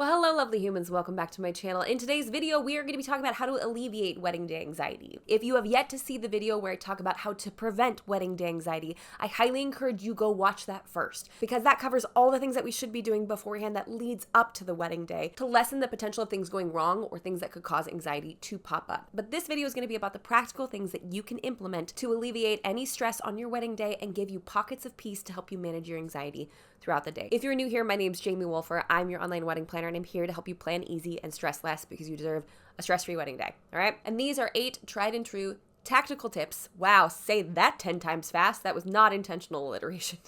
Well, hello lovely humans, welcome back to my channel. In today's video, we are going to be talking about how to alleviate wedding day anxiety. If you have yet to see the video where I talk about how to prevent wedding day anxiety, I highly encourage you go watch that first, because that covers all the things that we should be doing beforehand that leads up to the wedding day to lessen the potential of things going wrong or things that could cause anxiety to pop up. But this video is going to be about the practical things that you can implement to alleviate any stress on your wedding day and give you pockets of peace to help you manage your anxiety throughout the day. If you're new here, my name's Jamie Wolfer. I'm your online wedding planner, and I'm here to help you plan easy and stress less because you deserve a stress-free wedding day, all right? And these are 8 tried and true tactical tips. Wow, say that 10 times fast. That was not intentional alliteration.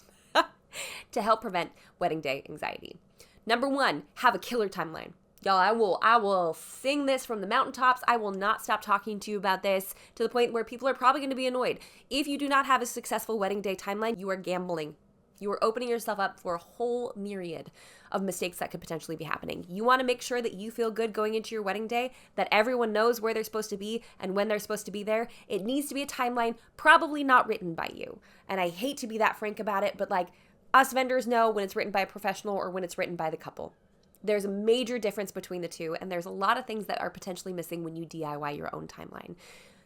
To help prevent wedding day anxiety. Number 1, have a killer timeline. Y'all, I will sing this from the mountaintops. I will not stop talking to you about this to the point where people are probably going to be annoyed. If you do not have a successful wedding day timeline, you are gambling. You are opening yourself up for a whole myriad of mistakes that could potentially be happening. You want to make sure that you feel good going into your wedding day, that everyone knows where they're supposed to be and when they're supposed to be there. It needs to be a timeline probably not written by you. And I hate to be that frank about it, but like us vendors know when it's written by a professional or when it's written by the couple. There's a major difference between the two, and there's a lot of things that are potentially missing when you DIY your own timeline.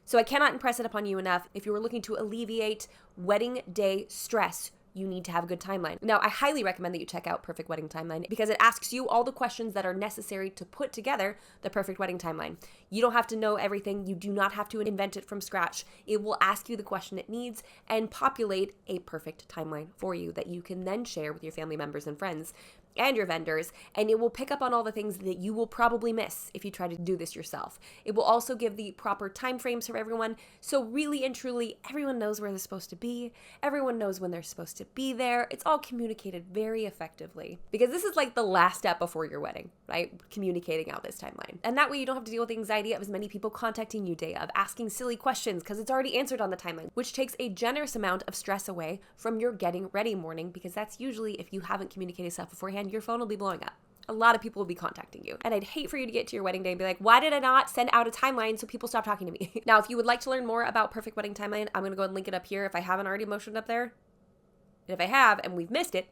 So I cannot impress it upon you enough. If you are looking to alleviate wedding day stress, you need to have a good timeline. Now, I highly recommend that you check out Perfect Wedding Timeline because it asks you all the questions that are necessary to put together the perfect wedding timeline. You don't have to know everything. You do not have to invent it from scratch. It will ask you the question it needs and populate a perfect timeline for you that you can then share with your family members and friends and your vendors, and it will pick up on all the things that you will probably miss if you try to do this yourself. It will also give the proper time frames for everyone, so really and truly, everyone knows where they're supposed to be, everyone knows when they're supposed to be there. It's all communicated very effectively, because this is like the last step before your wedding, right? Communicating out this timeline. And that way you don't have to deal with the anxiety of as many people contacting you day of, asking silly questions, because it's already answered on the timeline, which takes a generous amount of stress away from your getting ready morning, because that's usually, if you haven't communicated stuff beforehand, your phone will be blowing up. A lot of people will be contacting you. And I'd hate for you to get to your wedding day and be like, why did I not send out a timeline so people stop talking to me? Now, if you would like to learn more about Perfect Wedding Timeline, I'm going to go ahead and link it up here if I haven't already motioned up there. And if I have and we've missed it,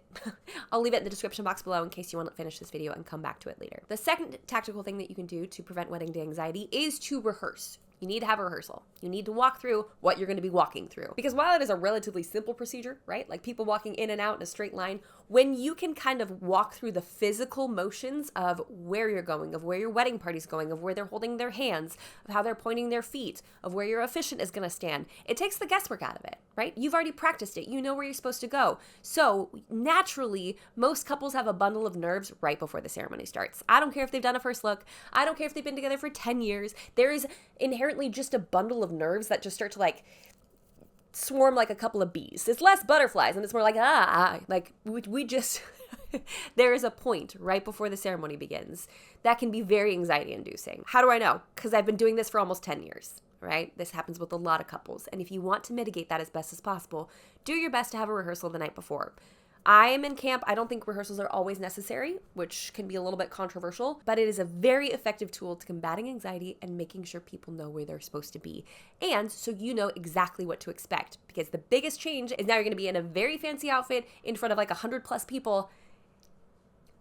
I'll leave it in the description box below in case you want to finish this video and come back to it later. The second tactical thing that you can do to prevent wedding day anxiety is to rehearse. You need to have a rehearsal. You need to walk through what you're going to be walking through. Because while it is a relatively simple procedure, right? Like people walking in and out in a straight line, when you can kind of walk through the physical motions of where you're going, of where your wedding party's going, of where they're holding their hands, of how they're pointing their feet, of where your officiant is going to stand, it takes the guesswork out of it, right? You've already practiced it. You know where you're supposed to go. So naturally, most couples have a bundle of nerves right before the ceremony starts. I don't care if they've done a first look. I don't care if they've been together for 10 years. There is inherently just a bundle of nerves that just start to like swarm like a couple of bees. It's less butterflies and it's more like, like we just, there is a point right before the ceremony begins that can be very anxiety inducing. How do I know? Because I've been doing this for almost 10 years, right? This happens with a lot of couples. And if you want to mitigate that as best as possible, do your best to have a rehearsal the night before. I am in camp. I don't think rehearsals are always necessary, which can be a little bit controversial, but it is a very effective tool to combating anxiety and making sure people know where they're supposed to be. And so you know exactly what to expect, because the biggest change is now you're going to be in a very fancy outfit in front of like 100+ people.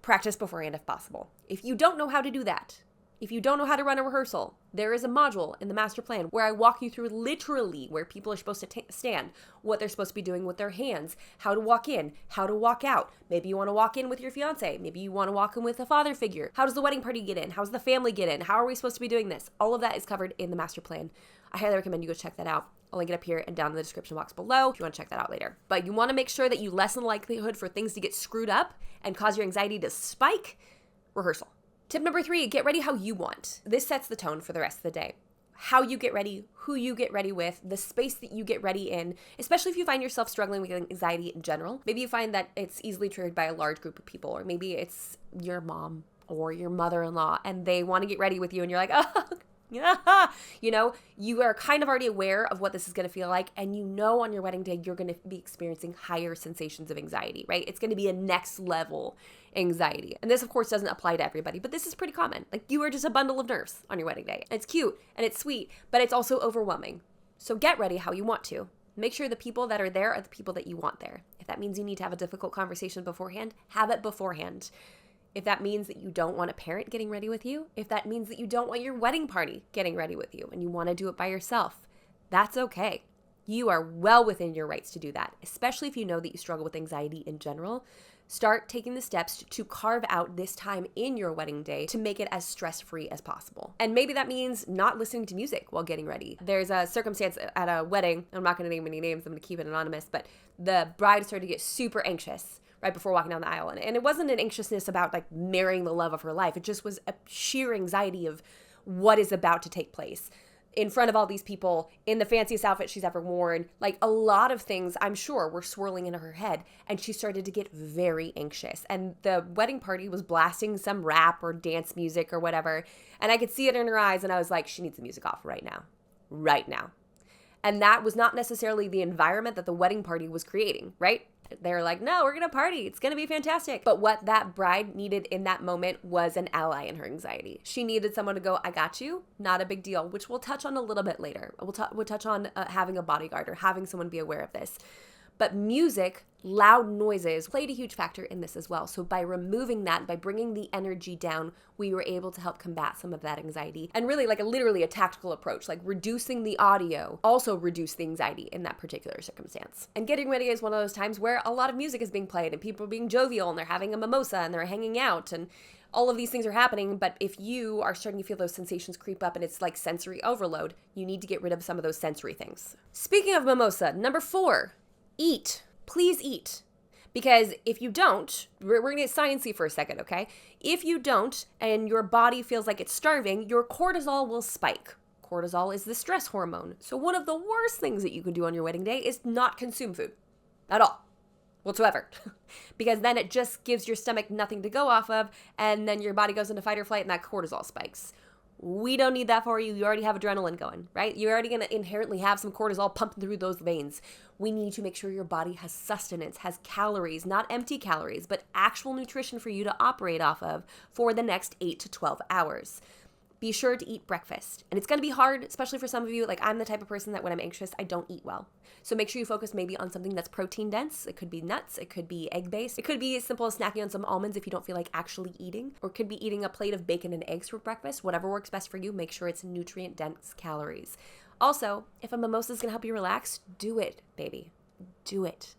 Practice beforehand if possible. If you don't know how to do that, if you don't know how to run a rehearsal, there is a module in the master plan where I walk you through literally where people are supposed to stand, what they're supposed to be doing with their hands, how to walk in, how to walk out. Maybe you want to walk in with your fiance. Maybe you want to walk in with a father figure. How does the wedding party get in? How does the family get in? How are we supposed to be doing this? All of that is covered in the master plan. I highly recommend you go check that out. I'll link it up here and down in the description box below if you want to check that out later. But you want to make sure that you lessen the likelihood for things to get screwed up and cause your anxiety to spike. Rehearsal. Tip number 3, get ready how you want. This sets the tone for the rest of the day. How you get ready, who you get ready with, the space that you get ready in, especially if you find yourself struggling with anxiety in general. Maybe you find that it's easily triggered by a large group of people, or maybe it's your mom or your mother-in-law and they want to get ready with you and you're like, oh, yeah. You know, you are kind of already aware of what this is going to feel like, and you know on your wedding day you're going to be experiencing higher sensations of anxiety, right? It's going to be a next level anxiety. And this, of course, doesn't apply to everybody, but this is pretty common. Like, you are just a bundle of nerves on your wedding day. And it's cute and it's sweet, but it's also overwhelming. So get ready how you want to. Make sure the people that are there are the people that you want there. If that means you need to have a difficult conversation beforehand, have it beforehand. If that means that you don't want a parent getting ready with you, if that means that you don't want your wedding party getting ready with you and you want to do it by yourself, that's okay. You are well within your rights to do that, especially if you know that you struggle with anxiety in general. Start taking the steps to carve out this time in your wedding day to make it as stress-free as possible. And maybe that means not listening to music while getting ready. There's a circumstance at a wedding, I'm not going to name any names, I'm going to keep it anonymous, but the bride started to get super anxious right before walking down the aisle. And it wasn't an anxiousness about like marrying the love of her life. It just was a sheer anxiety of what is about to take place in front of all these people in the fanciest outfit she's ever worn. Like a lot of things, I'm sure, were swirling in her head, and she started to get very anxious. And the wedding party was blasting some rap or dance music or whatever, and I could see it in her eyes, and I was like, she needs the music off right now. Right now. And that was not necessarily the environment that the wedding party was creating, right? They're like, no, we're going to party. It's going to be fantastic. But what that bride needed in that moment was an ally in her anxiety. She needed someone to go, I got you. Not a big deal, which we'll touch on a little bit later. We'll touch on having a bodyguard or having someone be aware of this. But music, loud noises, played a huge factor in this as well. So by removing that, by bringing the energy down, we were able to help combat some of that anxiety. And really literally a tactical approach, like reducing the audio also reduced the anxiety in that particular circumstance. And getting ready is one of those times where a lot of music is being played and people are being jovial and they're having a mimosa and they're hanging out and all of these things are happening. But if you are starting to feel those sensations creep up and it's like sensory overload, you need to get rid of some of those sensory things. Speaking of mimosa, number 4, eat. Please eat. Because if you don't, we're going to get sciencey for a second, okay? If you don't and your body feels like it's starving, your cortisol will spike. Cortisol is the stress hormone. So one of the worst things that you can do on your wedding day is not consume food at all, whatsoever. Because then it just gives your stomach nothing to go off of, and then your body goes into fight or flight and that cortisol spikes. We don't need that for you. You already have adrenaline going, right? You're already going to inherently have some cortisol pumping through those veins. We need to make sure your body has sustenance, has calories, not empty calories, but actual nutrition for you to operate off of for the next 8 to 12 hours. Be sure to eat breakfast. And it's going to be hard, especially for some of you. Like I'm the type of person that when I'm anxious, I don't eat well. So make sure you focus maybe on something that's protein dense. It could be nuts. It could be egg based. It could be as simple as snacking on some almonds if you don't feel like actually eating, or it could be eating a plate of bacon and eggs for breakfast. Whatever works best for you, make sure it's nutrient dense calories. Also, if a mimosa is going to help you relax, do it, baby. Do it.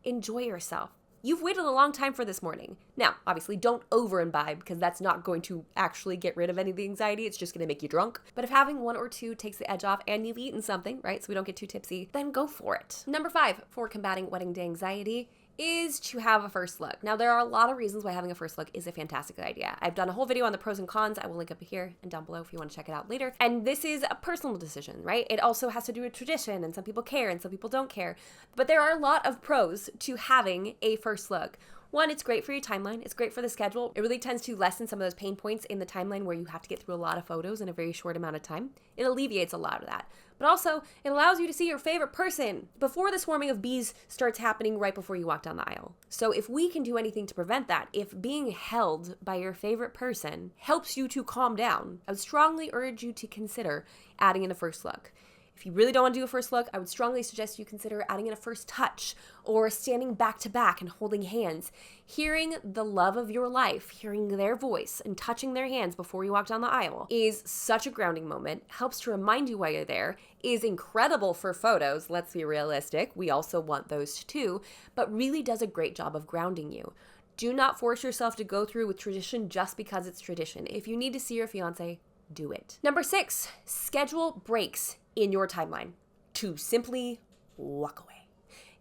Enjoy yourself. You've waited a long time for this morning. Now, obviously, don't over imbibe because that's not going to actually get rid of any of the anxiety. It's just going to make you drunk. But if having 1 or 2 takes the edge off and you've eaten something, right, so we don't get too tipsy, then go for it. Number 5 for combating wedding day anxiety is to have a first look. Now, there are a lot of reasons why having a first look is a fantastic idea. I've done a whole video on the pros and cons. I will link up here and down below if you want to check it out later. And this is a personal decision, right? It also has to do with tradition, and some people care and some people don't care. But there are a lot of pros to having a first look. One, it's great for your timeline. It's great for the schedule. It really tends to lessen some of those pain points in the timeline where you have to get through a lot of photos in a very short amount of time. It alleviates a lot of that. But also, it allows you to see your favorite person before the swarming of bees starts happening right before you walk down the aisle. So if we can do anything to prevent that, if being held by your favorite person helps you to calm down, I would strongly urge you to consider adding in a first look. If you really don't want to do a first look, I would strongly suggest you consider adding in a first touch or standing back to back and holding hands. Hearing the love of your life, hearing their voice and touching their hands before you walk down the aisle is such a grounding moment, helps to remind you why you're there, is incredible for photos. Let's be realistic. We also want those too, but really does a great job of grounding you. Do not force yourself to go through with tradition just because it's tradition. If you need to see your fiance, do it. Number 6, schedule breaks in your timeline to simply walk away.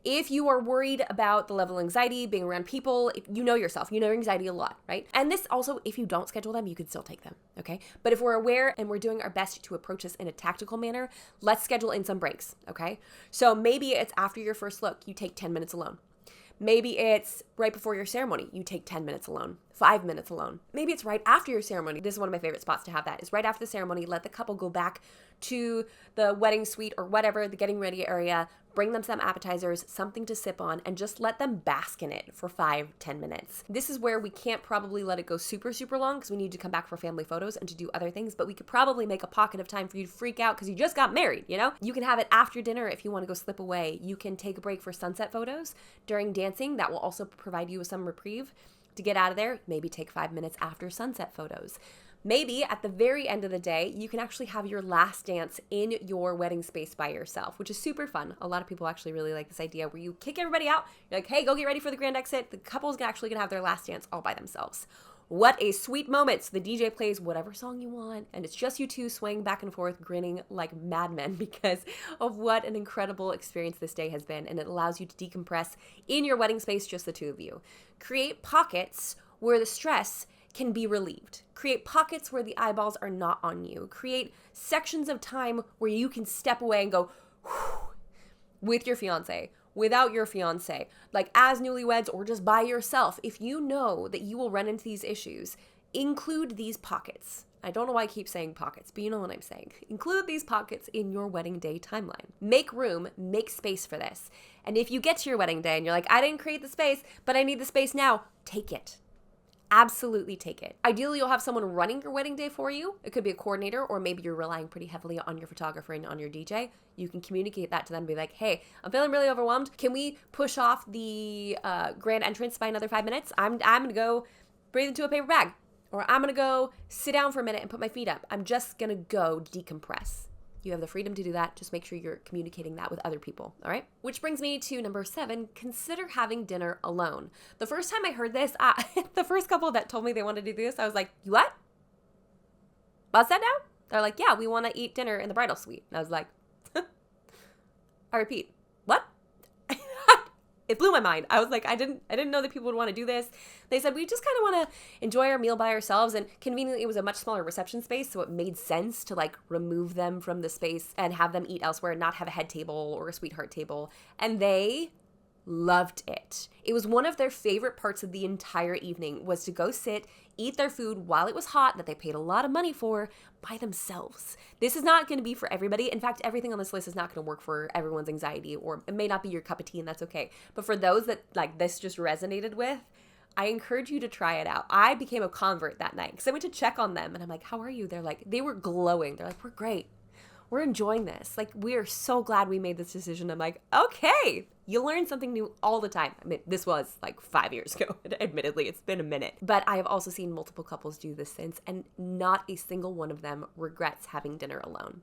If you are worried about the level of anxiety, being around people, you know yourself, you know your anxiety a lot, right? And this also, if you don't schedule them, you can still take them, okay? But if we're aware and we're doing our best to approach this in a tactical manner, let's schedule in some breaks, okay? So maybe it's after your first look, you take 10 minutes alone. Maybe it's right before your ceremony, you take 10 minutes alone, 5 minutes alone. Maybe it's right after your ceremony. This is one of my favorite spots to have that, is right after the ceremony, let the couple go back to the wedding suite or whatever, the getting ready area, bring them some appetizers, something to sip on, and just let them bask in it for 5-10 minutes. This is where we can't probably let it go super, super long because we need to come back for family photos and to do other things, but we could probably make a pocket of time for you to freak out because you just got married, you know? You can have it after dinner if you want to go slip away. You can take a break for sunset photos during dancing. That will also provide you with some reprieve. To get out of there, maybe take 5 minutes after sunset photos. Maybe at the very end of the day, you can actually have your last dance in your wedding space by yourself, which is super fun. A lot of people actually really like this idea where you kick everybody out. You're like, hey, go get ready for the grand exit. The couple's actually gonna have their last dance all by themselves. What a sweet moment. So the DJ plays whatever song you want, and it's just you two swaying back and forth, grinning like madmen because of what an incredible experience this day has been. And it allows you to decompress in your wedding space, just the two of you. Create pockets where the stress can be relieved. Create pockets where the eyeballs are not on you. Create sections of time where you can step away and go with your fiance, without your fiance, like as newlyweds or just by yourself. If you know that you will run into these issues, include these pockets. I don't know why I keep saying pockets, but you know what I'm saying. Include these pockets in your wedding day timeline. Make room, make space for this. And if you get to your wedding day and you're like, I didn't create the space, but I need the space now, take it. Absolutely take it. Ideally, you'll have someone running your wedding day for you. It could be a coordinator, or maybe you're relying pretty heavily on your photographer and on your DJ. You can communicate that to them and be like, hey, I'm feeling really overwhelmed. Can we push off the grand entrance by another 5 minutes? I'm going to go breathe into a paper bag, or I'm going to go sit down for a minute and put my feet up. I'm just going to go decompress. You have the freedom to do that. Just make sure you're communicating that with other people, all right? Which brings me to number 7, consider having dinner alone. The first time I heard this, the first couple that told me they wanted to do this, I was like, you what? What's that now? They're like, yeah, we want to eat dinner in the bridal suite. And I was like, I repeat, what? It blew my mind. I was like, I didn't know that people would want to do this. They said, we just kind of want to enjoy our meal by ourselves. And conveniently, it was a much smaller reception space, so it made sense to like remove them from the space and have them eat elsewhere and not have a head table or a sweetheart table. And they loved it. It was one of their favorite parts of the entire evening, was to go sit, eat their food while it was hot, that they paid a lot of money for, by themselves. This is not going to be for everybody. In fact, everything on this list is not going to work for everyone's anxiety, or it may not be your cup of tea, and that's okay. But for those that like this just resonated with, I encourage you to try it out. I became a convert that night because I went to check on them and I'm like, how are you? They're like, they were glowing. They're like, we're great. We're enjoying this. Like, we are so glad we made this decision. I'm like, okay, you learn something new all the time. I mean, this was like 5 years ago. Admittedly, it's been a minute. But I have also seen multiple couples do this since, and not a single one of them regrets having dinner alone.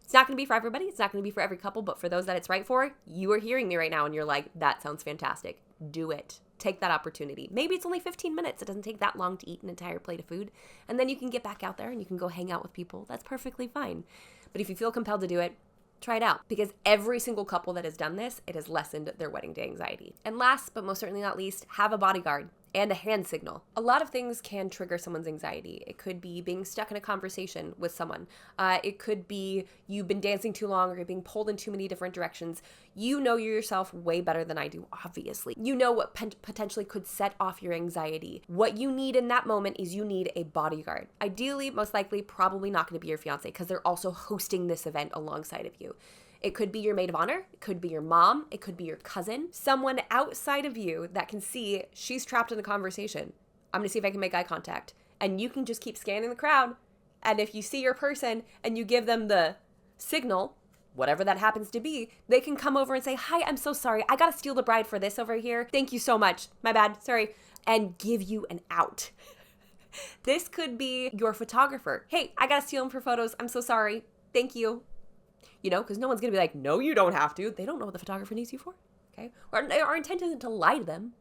It's not going to be for everybody. It's not going to be for every couple, but for those that it's right for, you are hearing me right now and you're like, that sounds fantastic. Do it. Take that opportunity. Maybe it's only 15 minutes. It doesn't take that long to eat an entire plate of food. And then you can get back out there and you can go hang out with people. That's perfectly fine. But if you feel compelled to do it, try it out, because every single couple that has done this, it has lessened their wedding day anxiety. And last, but most certainly not least, have a bodyguard and a hand signal. A lot of things can trigger someone's anxiety. It could be being stuck in a conversation with someone. It could be you've been dancing too long, or you're being pulled in too many different directions. You know yourself way better than I do, obviously. You know what potentially could set off your anxiety. What you need in that moment is you need a bodyguard. Ideally, most likely, probably not going to be your fiance, because they're also hosting this event alongside of you. It could be your maid of honor, it could be your mom, it could be your cousin, someone outside of you that can see she's trapped in a conversation. I'm gonna see if I can make eye contact. And you can just keep scanning the crowd. And if you see your person and you give them the signal, whatever that happens to be, they can come over and say, hi, I'm so sorry. I gotta steal the bride for this over here. Thank you so much. My bad, sorry. And give you an out. This could be your photographer. Hey, I gotta steal him for photos. I'm so sorry. Thank you. You know, because no one's going to be like, no, you don't have to. They don't know what the photographer needs you for, okay? Our intent isn't to lie to them,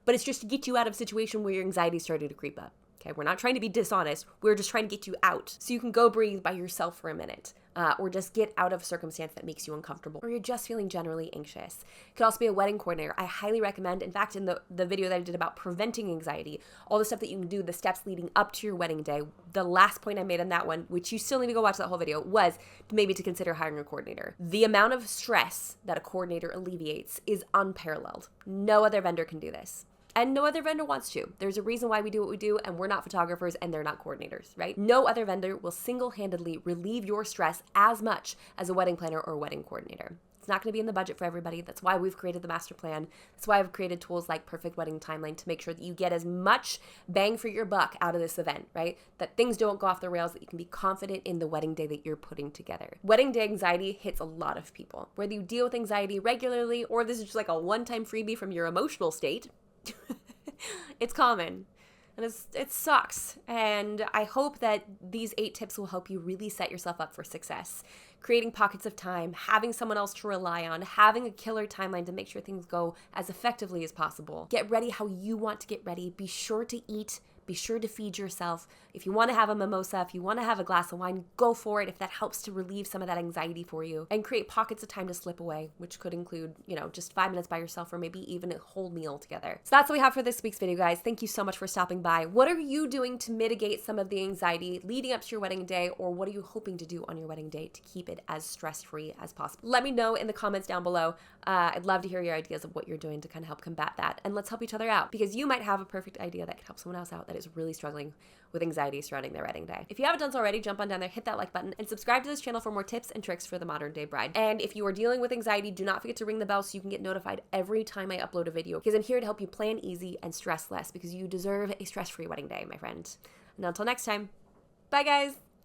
but it's just to get you out of a situation where your anxiety started to creep up, okay? We're not trying to be dishonest. We're just trying to get you out so you can go breathe by yourself for a minute, or just get out of a circumstance that makes you uncomfortable, or you're just feeling generally anxious. It could also be a wedding coordinator. I highly recommend, in fact, in the video that I did about preventing anxiety, all the stuff that you can do, the steps leading up to your wedding day, the last point I made on that one, which you still need to go watch that whole video, was maybe to consider hiring a coordinator. The amount of stress that a coordinator alleviates is unparalleled. No other vendor can do this. And no other vendor wants to. There's a reason why we do what we do, and we're not photographers and they're not coordinators, right? No other vendor will single-handedly relieve your stress as much as a wedding planner or a wedding coordinator. It's not going to be in the budget for everybody. That's why we've created the master plan. That's why I've created tools like Perfect Wedding Timeline to make sure that you get as much bang for your buck out of this event, right? That things don't go off the rails, that you can be confident in the wedding day that you're putting together. Wedding day anxiety hits a lot of people. Whether you deal with anxiety regularly or this is just like a one-time freebie from your emotional state, It's common. And it sucks. And I hope that these 8 tips will help you really set yourself up for success. Creating pockets of time, having someone else to rely on, having a killer timeline to make sure things go as effectively as possible. Get ready how you want to get ready. Be sure to eat. Be sure to feed yourself. If you want to have a mimosa, if you want to have a glass of wine, go for it if that helps to relieve some of that anxiety for you. And create pockets of time to slip away, which could include, just 5 minutes by yourself or maybe even a whole meal together. So that's what we have for this week's video, guys. Thank you so much for stopping by. What are you doing to mitigate some of the anxiety leading up to your wedding day, or what are you hoping to do on your wedding day to keep it as stress-free as possible? Let me know in the comments down below. I'd love to hear your ideas of what you're doing to kind of help combat that. And let's help each other out, because you might have a perfect idea that could help someone else out that is really struggling with anxiety surrounding their wedding day. If you haven't done so already, jump on down there, hit that like button, and subscribe to this channel for more tips and tricks for the modern day bride. And if you are dealing with anxiety, do not forget to ring the bell so you can get notified every time I upload a video, because I'm here to help you plan easy and stress less, because you deserve a stress-free wedding day, my friend. And until next time, bye guys!